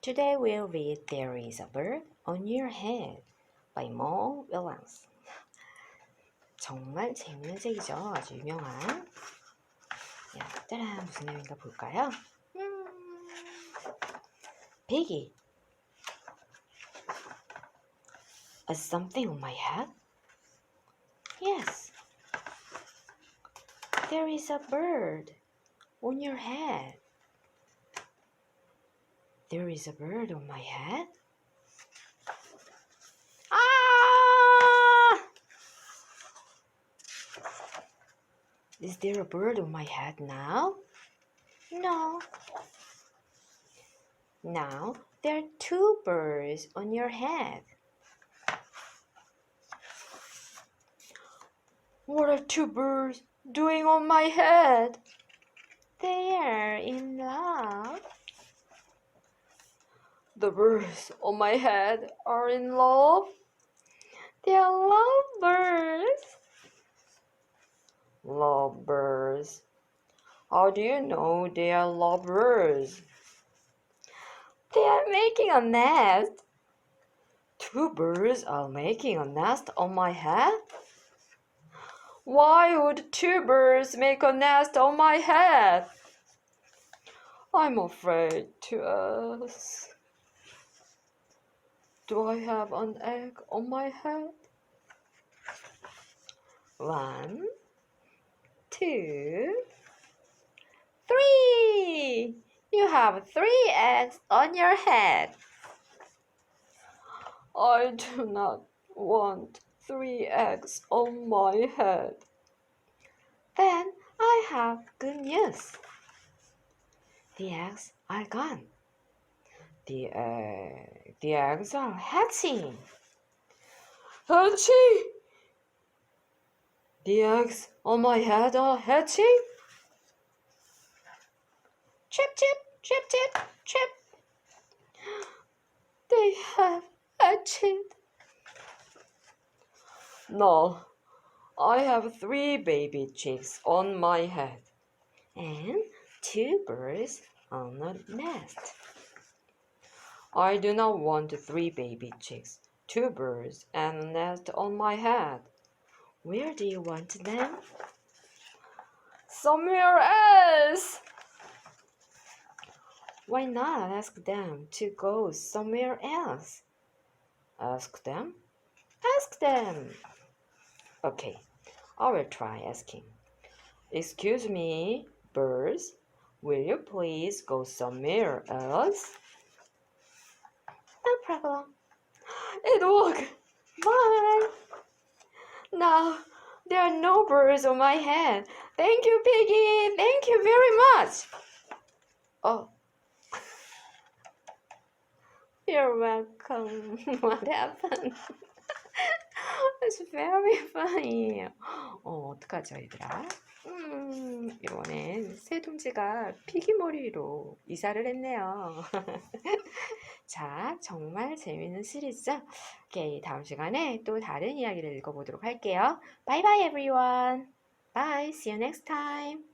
Today we'll read There is a Bird on Your Head by Mo Willems. 정말 재밌는 책이죠. 아주 유명한. 짜란, 무슨 내용인가 볼까요? Piggie. Is something on my head? Yes. There is a bird on your head. There is a bird on my head? Ah! Is there a bird on my head now? No. Now there are two birds on your head. What are two birds doing on my head? They are in love. The birds on my head are in love. They are lovebirds. Lovebirds. How do you know they are lovebirds? They are making a nest. Two birds are making a nest on my head? Why would two birds make a nest on my head? I'm afraid to ask. Do I have an egg on my head? 1, 2, 3. You have 3 eggs on your head. I do not want 3 eggs on my head. Then I have good news. The eggs are gone. The eggs are hatching. Hatching! The eggs on my head are hatching. Chip, chip, chip, chip, chip. They have hatched. No, I have 3 baby chicks on my head and 2 birds on a nest. I do not want 3 baby chicks, 2 birds, and a nest on my head. Where do you want them? Somewhere else. Why not ask them to go somewhere else? Ask them? Ask them. Okay, I will try asking. Excuse me, birds, will you please go somewhere else? No problem. It worked. Bye. Now, there are no birds on my head. Thank you, Piggie. Thank you very much. Oh. You're welcome. What happened? It's very funny. 어떡하죠, 얘들아? 이번엔 새동지가 피기 머리로 이사를 했네요. 자, 정말 재밌는 시리즈죠? 오케이, 다음 시간에 또 다른 이야기를 읽어보도록 할게요. Bye bye everyone. Bye. See you next time.